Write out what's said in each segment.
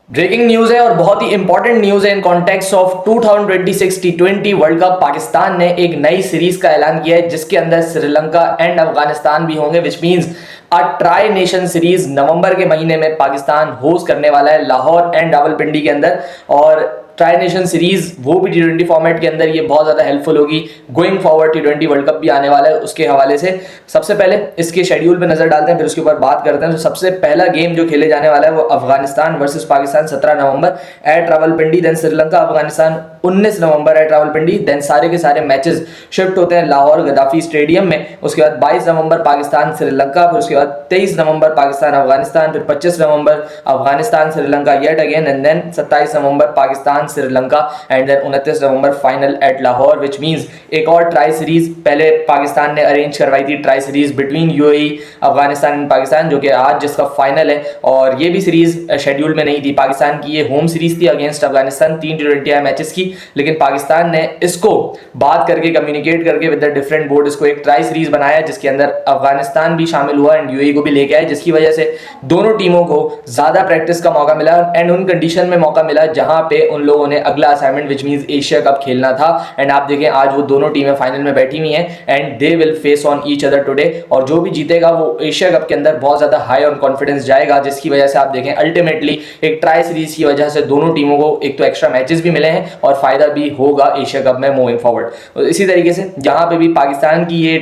Breaking news है और बहुत ही इंपॉर्टेंट न्यूज है in context of 2026 T20 world cup. Pakistan ने एक नई सीरीज का ऐलान किया है जिसके अंदर श्रीलंका एंड अफगानिस्तान भी होंगे, which means a tri nation series नवंबर के महीने में पाकिस्तान होस्ट करने वाला है लाहौर एंड रावलपिंडी के अंदर। और ट्राई नेशन सीरीज वो भी टी20 फॉर्मेट के अंदर, ये बहुत ज्यादा हेल्पफुल होगी गोइंग फॉरवर्ड। टी20 वर्ल्ड कप भी आने वाला है, उसके हवाले से सबसे पहले इसके शेड्यूल पे नजर डालते हैं, फिर उसके ऊपर बात करते हैं। तो सबसे पहला गेम जो खेले जाने वाला है वो अफगानिस्तान वर्सेस पाकिस्तान 17 नवंबर एट रावलपिंडी, देन श्रीलंका अफगानिस्तान 19 नवंबर एट रावलपिंडी, देन सारे के सारे मैचेस शिफ्ट होते हैं लाहौर गद्दाफी स्टेडियम में। उसके बाद 22 नवंबर पाकिस्तान श्रीलंका, फिर उसके बाद 23 नवंबर पाकिस्तान अफगानिस्तान, फिर 25 नवंबर Afghanistan Sri Lanka yet again, and then 27 November Pakistan Sri Lanka, and then 29 November final at Lahore, which means एक और ट्राई सीरीज पहले पाकिस्तान ने अरेंज करवाई थी, tri series between UAE Afghanistan and Pakistan, जो कि आज जिसका फाइनल है। और ये भी सीरीज शेड्यूल में नहीं थी, पाकिस्तान की ये होम सीरीज थी अगेंस्ट अफगानिस्तान, 3 टी20 मैचेस की, लेकिन पाकिस्तान ने इसको बात करके कम्युनिकेट करके विद द डिफरेंट बोर्ड इसको एक ट्राई सीरीज बनाया जिसके अंदर अफगानिस्तान भी शामिल हुआ एंड यूएई को भी लेके आए, जिसकी वजह से दोनों टीमों को ज्यादा प्रैक्टिस का मौका मिला एंड उन कंडीशन में मौका मिला जहां पे उन लोगों ने अगला assignment which means Asia cup खेलना था। एंड आप देखें आज वो दोनों टीमें फाइनल में बैठी हुई हैं and they will face on each other today, और जो भी जीतेगा वो एशिया कप के अंदर बहुत ज्यादा हाई ऑन कॉन्फिडेंस जाएगा, जिसकी वजह से आप देखें अल्टीमेटली एक ट्राई सीरीज की वजह से दोनों टीमों को एक तो एक्स्ट्रा मैचेस भी मिले हैं और फायदा भी होगा एशिया कप में मूविंग फॉरवर्ड। तो इसी तरीके से जहां पे भी पाकिस्तान की ये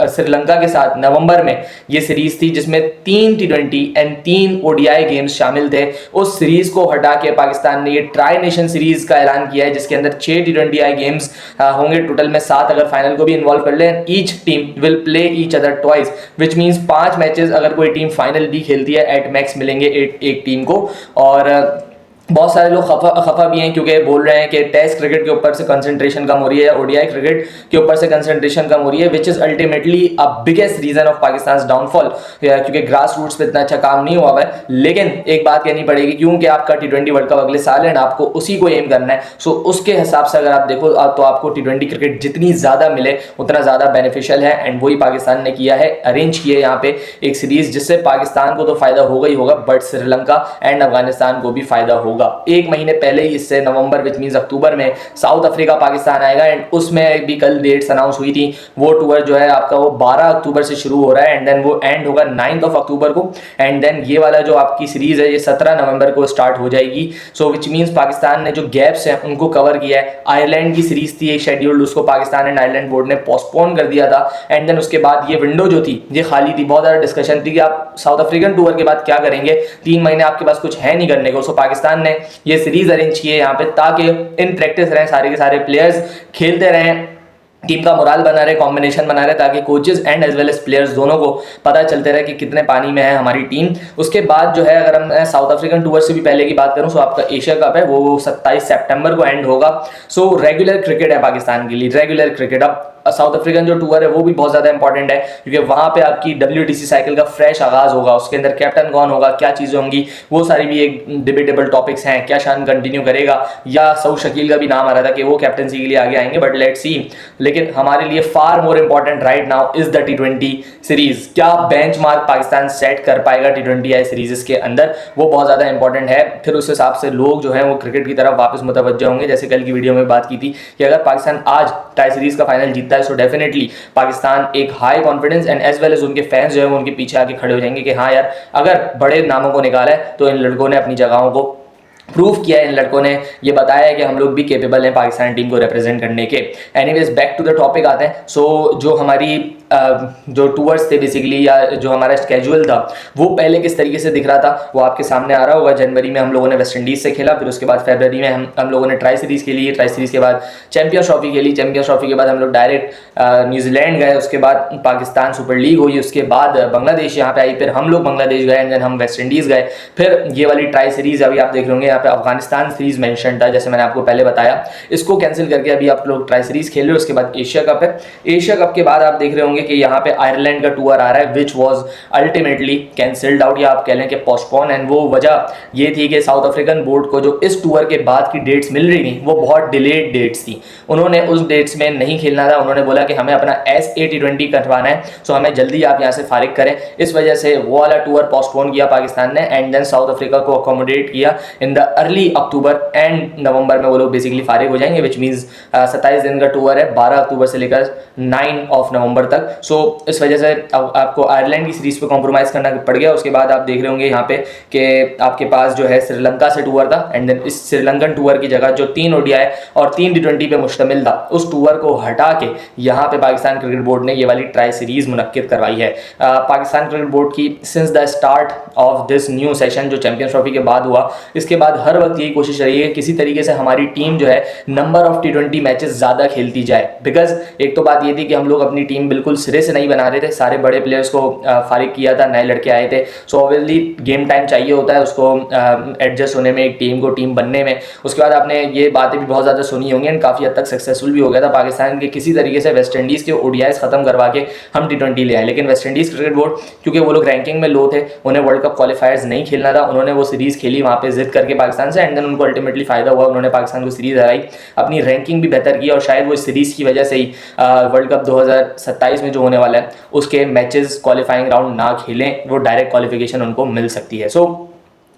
श्रीलंका के साथ नवंबर में ये सीरीज थी जिसमें 3 टी20 एंड 3 ओडीआई गेम्स शामिल थे, उस सीरीज को हटा के पाकिस्तान ने ये ट्राई नेशन सीरीज का ऐलान किया है जिसके अंदर 6 टी20 गेम्स होंगे, टोटल में 7 अगर फाइनल को भी इन्वॉल्व कर ले। Each team will play each other twice, which means 5 matches अगर कोई टीम फाइनल भी खेलती है एट मैक्स मिलेंगे एक टीम को। और बहुत सारे लोग खफा भी हैं क्योंकि बोल रहे हैं कि टेस्ट क्रिकेट के ऊपर से कंसंट्रेशन कम हो रही है या ओडीआई क्रिकेट के ऊपर से कंसंट्रेशन कम हो रही है, which is ultimately a biggest reason of Pakistan downfall, क्योंकि ग्रास रूट्स पे इतना अच्छा काम नहीं हुआ है। लेकिन एक बात कहनी पड़ेगी, क्योंकि आपका टी20 वर्ल्ड कप अगले साल है ना, आपको उसी को एम करना है। सो उसके हिसाब से अगर आप देखो तो आपको टी20 क्रिकेट जितनी ज्यादा मिले उतना ज्यादा बेनिफिशियल है, एंड वही पाकिस्तान ने किया है, अरेंज किया यहाँ पे एक सीरीज जिससे पाकिस्तान को तो फायदा होगा ही होगा, बट श्रीलंका एंड अफगानिस्तान को भी फायदा होगा। एक महीने पहले ही इससे नवंबर विच मींस अक्टूबर में साउथ अफ्रीका पाकिस्तान आएगा, एंड उसमें भी कल डेट्स अनाउंस हुई थी। वो टूर जो है आपका वो 12 अक्टूबर से शुरू हो रहा है एंड देन वो एंड होगा 9 अक्टूबर को, एंड देन ये वाला जो आपकी सीरीज है ये 17 नवंबर को स्टार्ट हो जाएगी। सो विच मींस पाकिस्तान ने जो गैप्स हैं उनको कवर किया है। आयरलैंड की सीरीज थी एक शेड्यूल्ड, उसको पाकिस्तान एंड आयरलैंड बोर्ड ने पोस्टपोन कर दिया था, एंड देन उसके बाद ये विंडो जो थी ये खाली थी। बहुत ज्यादा डिस्कशन थी कि आप साउथ अफ्रीकन टूर के बाद क्या करेंगे, 3 महीने आपके पास कुछ है नहीं करने को। सो पाकिस्तान ने ये सीरीज अरेंज किए यहाँ पे ताकि इन प्रैक्टिस रहें, सारे के सारे प्लेयर्स खेलते रहें, टीम का मोराल बना रहे, कॉम्बिनेशन बना रहे, ताकि coaches and as well as players दोनों को पता चलते रहे कि कितने पानी में है हमारी टीम। उसके बाद जो है अगर हम साउथ अफ्रीकन टूर से भी पहले की बात करूं, सो आपका एशिया कप है वो 27 सितंबर को एंड होगा। सो रेगुलर क्रिकेट है पाकिस्तान के लिए, रेगुलर क्रिकेट। अब साउथ अफ्रीकन जो टूर है वो भी बहुत ज्यादा इंपॉर्टेंट है क्योंकि वहां पे आपकी WTC साइकिल का फ्रेश आगाज होगा, उसके अंदर कैप्टन कौन होगा, क्या चीजें होंगी, वो सारी भी एक डिबेटेबल टॉपिक्स हैं। क्या शान कंटिन्यू करेगा, या सऊद शकील का भी नाम आ रहा था कि वो कैप्टनसी के लिए आगे आएंगे, बट लेट्स सी। लेकिन हमारे लिए far more important right now is the टी20 सीरीज। क्या बेंचमार्क पाकिस्तान सेट कर पाएगा टी20 सीरीज के अंदर, वो बहुत ज्यादा इंपॉर्टेंट है। फिर उस हिसाब से लोग जो है वो क्रिकेट की तरफ वापस मुतवज्जह होंगे। जैसे कल की वीडियो में बात की थी कि अगर पाकिस्तान आज ट्राई सीरीज का फाइनल जीतता है, सो डेफिनेटली पाकिस्तान एक high confidence and as well as उनके फैंस जो है वो उनके पीछे आके खड़े हो जाएंगे कि हाँ यार, अगर बड़े नामों को निकाला है तो इन लड़कों ने अपनी जगहों को प्रूव किया है, इन लड़कों ने ये बताया है कि हम लोग भी कैपेबल हैं पाकिस्तान टीम को रिप्रेजेंट करने के। Anyways back to the topic आते हैं। सो जो हमारी जो टूर्स थे बेसिकली, या जो हमारा स्केड्यूल था वो पहले किस तरीके से दिख रहा था वो आपके सामने आ रहा होगा। जनवरी में हम लोगों ने वेस्ट इंडीज से खेला, फिर उसके बाद फरवरी में हम लोगों ने ट्राई सीरीज खेली, ट्राई सीरीज के बाद चैंपियंस ट्रॉफी खेली, चैंपियंस ट्रॉफी के बाद हम लोग डायरेक्ट न्यूजीलैंड गए, उसके बाद पाकिस्तान सुपर लीग हुई, उसके बाद बांग्लादेश यहाँ पे आई, फिर हम लोग बांग्लादेश गए एंड देन हम वेस्ट इंडीज गए, फिर ये वाली ट्राई सीरीज अभी आप देख रहे होंगे यहाँ पे अफगानिस्तान सीरीज मेंशन था, जैसे मैंने आपको पहले बताया, इसको कैंसिल करके अभी आप लोग ट्राई सीरीज खेल रहे हो। उसके बाद एशिया कप है। एशिया कप के बाद आप देख रहे होंगे कि यहाँ पे आयरलैंड का टूर आ रहा है, which was ultimately cancelled out, या आप कह लें कि पोस्टपोन। एंड वो वजह ये थी कि साउथ अफ्रीकन बोर्ड को जो इस टूर के बाद की डेट्स मिल रही थी वो बहुत डिलेड डेट्स थी, उन्होंने उस डेट्स में नहीं खेलना था। उन्होंने बोला कि हमें अपना SA T20 करवाना है, सो हमें जल्दी आप यहाँ से फारिग करें। इस वजह से वो वाला टूर पोस्टपोन किया पाकिस्तान ने, एंड देन साउथ अफ्रीका को अकोमोडेट किया in the early October and November में वो लोग बेसिकली फारिग हो जाएंगे, विच मीन्स 27 दिन का टूर है, 12 अक्टूबर से लेकर 9 ऑफ नवंबर तक। सो इस वजह से आपको आयरलैंड की सीरीज पे कॉम्प्रोमाइज़ करना पड़ गया। उसके बाद आप देख रहे होंगे यहाँ पे कि आपके पास जो है श्रीलंका से टूर था, एंड देन इस श्रीलंकन टूर की जगह जो 3 ODI और 3 T20 पे मुश्तमिल था, उस टूर को हटा के यहाँ पे पाकिस्तान क्रिकेट बोर्ड ने ये वाली ट्राई सीरीज मुनक्किद करवाई है। पाकिस्तान क्रिकेट बोर्ड की since the start of this new session जो चैंपियंस ट्रॉफी के बाद हुआ, इसके बाद हर वक्त यही कोशिश रही है किसी तरीके से हमारी टीम जो है नंबर ऑफ T20 मैचेस ज़्यादा खेलती जाए। बिकॉज एक तो बात ये थी कि हम लोग अपनी टीम बिल्कुल सिरे से नहीं बना रहे थे, सारे बड़े प्लेयर्स को फारिग किया था, नए लड़के आए थे। सो ऑब्वियसली गेम टाइम चाहिए होता है उसको एडजस्ट होने में, एक टीम को टीम बनने में। उसके बाद आपने ये बातें भी बहुत ज़्यादा सुनी होंगी, एंड काफ़ी हद तक सक्सेसफुल भी हो गया था पाकिस्तान के किसी तरीके से वेस्ट इंडीज़ के ODIs खत्म करवा के हम T20 ले आए। लेकिन वेस्ट इंडीज़ क्रिकेट बोर्ड क्योंकि वो लोग रैंकिंग में लो थे, उन्हें वर्ल्ड कप क्वालिफायर्स नहीं खेलना था, उन्होंने वो सीरीज़ खेली वहाँ पे जिद करके पाकिस्तान से, एंड देन उनको अल्टीमेटली फ़ायदा हुआ, उन्होंने पाकिस्तान को सीरीज़ हराई, अपनी रैंकिंग भी बेहतर की, और शायद वो इस सीरीज़ की वजह से ही वर्ल्ड कप 2027 में जो होने वाला है उसके मैचेस क्वालिफाइंग राउंड ना खेलें, वो डायरेक्ट क्वालिफिकेशन उनको मिल सकती है। सो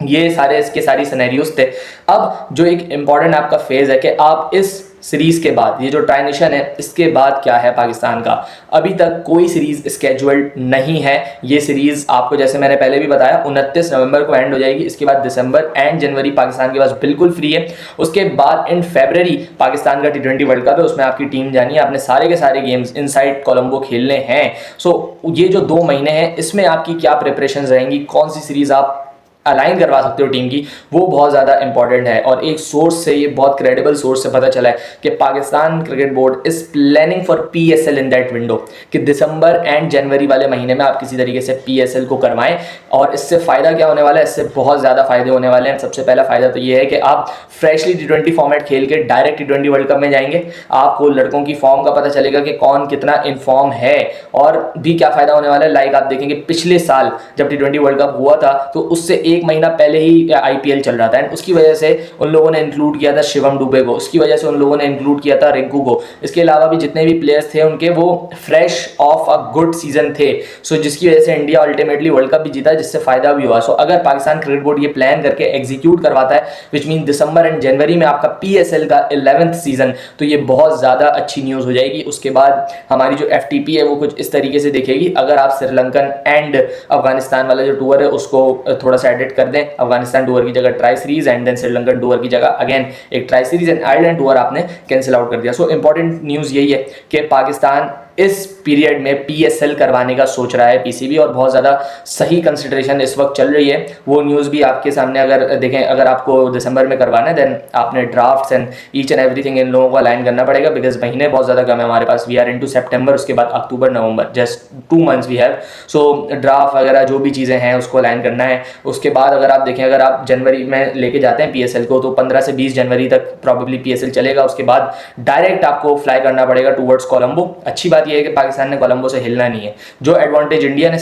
ये सारे इसके सारी सिनेरियोज थे। अब जो एक इम्पॉर्टेंट आपका फेज़ है कि आप इस सीरीज़ के बाद, ये जो ट्रांजिशन है इसके बाद क्या है पाकिस्तान का, अभी तक कोई सीरीज़ स्केड्यूल्ड नहीं है। ये सीरीज़ आपको जैसे मैंने पहले भी बताया 29 नवंबर को एंड हो जाएगी। इसके बाद दिसंबर एंड जनवरी पाकिस्तान के पास बिल्कुल फ्री है। उसके बाद इन फरवरी पाकिस्तान का T20 वर्ल्ड कप है, उसमें आपकी टीम जानी है, आपने सारे के सारे गेम्स इनसाइड कोलंबो खेलने हैं। सो ये जो 2 महीने हैं इसमें आपकी क्या प्रिपरेशन रहेंगी, कौन सी सीरीज़ आप अलाइन करवा सकते हो टीम की, वो बहुत ज़्यादा इंपॉर्टेंट है। और एक सोर्स से, ये बहुत क्रेडिबल सोर्स से पता चला है कि Pakistan cricket board is planning for PSL in that window, कि दिसंबर एंड जनवरी वाले महीने में आप किसी तरीके से PSL को करवाएं। और इससे फ़ायदा क्या होने वाला है, इससे बहुत ज़्यादा फ़ायदे होने वाले हैं। सबसे पहला फ़ायदा तो ये है कि आप फ्रेशली T20 फॉर्मेट खेल के डायरेक्ट T20 वर्ल्ड कप में जाएंगे, आपको लड़कों की फॉर्म का पता चलेगा कि कौन कितना इन फॉर्म है। और भी क्या फ़ायदा होने वाला है, लाइक आप देखेंगे पिछले साल जब T20 वर्ल्ड कप हुआ था तो उससे 1 महीना पहले ही IPL चल रहा था, एंड उसकी वजह से उन लोगों ने इंक्लूड किया था शिवम दुबे को, उसकी वजह से उन लोगों ने इंक्लूड किया था रिंकू को। इसके अलावा भी जितने भी प्लेयर्स थे उनके वो fresh of a good season थे। सो जिसकी वजह से इंडिया अल्टीमेटली वर्ल्ड कप भी जीता, जिससे फायदा भी हुआ। सो अगर पाकिस्तान क्रिकेट बोर्ड ये प्लान करके एग्जीक्यूट करवाता है, विच मीन दिसंबर एंड जनवरी में आपका PSL का 11th सीजन, तो ये बहुत ज़्यादा अच्छी न्यूज़ हो जाएगी। उसके बाद हमारी जो FTP है वो कुछ इस तरीके से दिखेगी। अगर आप श्रीलंकन एंड अफगानिस्तान वाला जो टूर है उसको थोड़ा सा एडिट कर दें, अफगानिस्तान टूर की जगह tri series, and then Sri Lankan tour की जगह अगेन एक tri series, and Ireland tour आपने कैंसिल आउट कर दिया। सो इंपॉर्टेंट न्यूज़ यही है कि पाकिस्तान इस पीरियड में PSL करवाने का सोच रहा है PCB, और बहुत ज़्यादा सही कंसिडरेशन इस वक्त चल रही है। वो न्यूज़ भी आपके सामने अगर देखें, अगर आपको दिसंबर में करवाना है देन आपने drafts and each and everything in लोगों को अलाइन करना पड़ेगा, बिकॉज महीने बहुत ज़्यादा कम है हमारे पास। वी आर इनटू सितंबर, उसके बाद अक्टूबर नवंबर, just 2 months we have. So draft वगैरह जो भी चीज़ें हैं उसको अलाइन करना है। उसके बाद अगर आप देखें, अगर आप जनवरी में लेके जाते हैं PSL को, तो 15 से 20 जनवरी तक प्रॉबेबली PSL चलेगा। उसके बाद डायरेक्ट आपको फ्लाई करना पड़ेगा टूवर्ड्स कोलंबो। अच्छी बात यह है कि पाकिस्तान ने कोलंबो से हिलना नहीं है। जो एडवांटेज इंडिया ने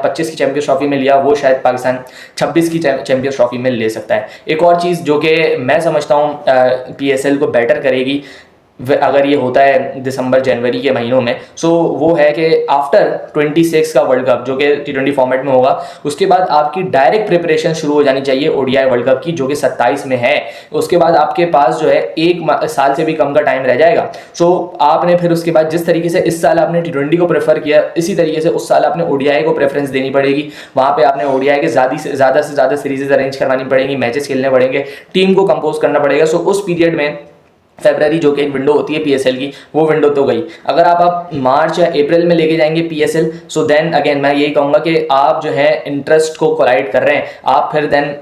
25 की चैंपियंस ट्रॉफी में लिया, वो शायद पाकिस्तान 26 की चैंपियंस ट्रॉफी में ले सकता है। एक और चीज़ जो कि मैं समझता हूँ PSL को बेटर करेगी अगर ये होता है दिसंबर जनवरी के महीनों में, सो वो है कि आफ्टर 26 का वर्ल्ड कप जो कि T20 फॉर्मेट में होगा, उसके बाद आपकी डायरेक्ट प्रिपरेशन शुरू हो जानी चाहिए ODI वर्ल्ड कप की, जो कि 27 में है। उसके बाद आपके पास जो है 1 साल से भी कम का टाइम रह जाएगा। सो आपने फिर उसके बाद जिस तरीके से इस साल आपने T20 को प्रेफर किया, इसी तरीके से उस साल आपने ODI को प्रेफरेंस देनी पड़ेगी। वहाँ पर आपने ODI के ज़्यादा से ज़्यादा सीरीजेज अरेंज करवानी पड़ेंगी, मैचेस खेलने पड़ेंगे, टीम को कंपोज करना पड़ेगा। सो उस पीरियड में फरवरी जो कि एक विंडो होती है PSL की, वो विंडो तो गई। अगर आप मार्च या अप्रैल में लेके जाएंगे PSL, सो देन अगेन मैं यही कहूँगा कि आप जो है इंटरेस्ट को कोलाइड कर रहे हैं, आप फिर देन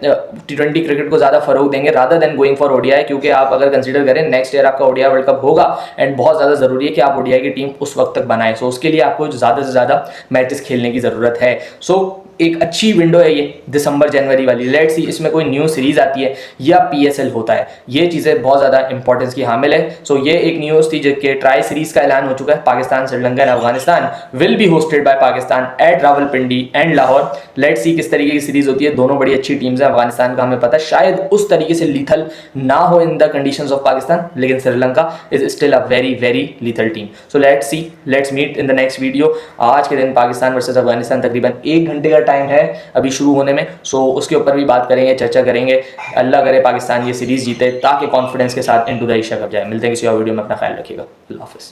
T20 क्रिकेट को ज़्यादा फरोग देंगे rather than going for ODI। क्योंकि आप अगर कंसीडर करें नेक्स्ट ईयर आपका ODI वर्ल्ड कप होगा, एंड बहुत ज़्यादा ज़रूरी है कि आप ODI की टीम उस वक्त तक बनाएं। सो उसके लिए आपको ज़्यादा से ज़्यादा मैचेस खेलने की ज़रूरत है। सो एक अच्छी विंडो है ये दिसंबर जनवरी वाली। लेट्स सी इसमें कोई न्यू सीरीज आती है या PSL होता है, ये चीज़ें बहुत ज़्यादा इंपॉर्टेंस की हामिल है। सो ये एक न्यूज़ थी जिसके ट्राई सीरीज का ऐलान हो चुका है। Pakistan, Sri Lanka and Afghanistan will be hosted by Pakistan at Rawalpindi and Lahore. Let's see किस तरीके की सीरीज होती है। दोनों बड़ी अच्छी टीम्स हैं। अफगानिस्तान का हमें पता है शायद उस तरीके से लीथल ना हो in the conditions of Pakistan, लेकिन Sri Lanka is still a very very lethal team. So let's see, let's meet in the next video. आज के दिन पाकिस्तान वर्सेस अफगानिस्तान तकरीबन 1 घंटे का टाइम है अभी शुरू होने में। सो उसके ऊपर भी बात करेंगे, चर्चा करेंगे। अल्लाह करे पाकिस्तान ये सीरीज जीते ताकि कॉन्फिडेंस के साथ इनटू द एशिया कप जाए। मिलते हैं किसी और वीडियो में, अपना ख्याल रखिएगा। अल्लाह हाफिज़।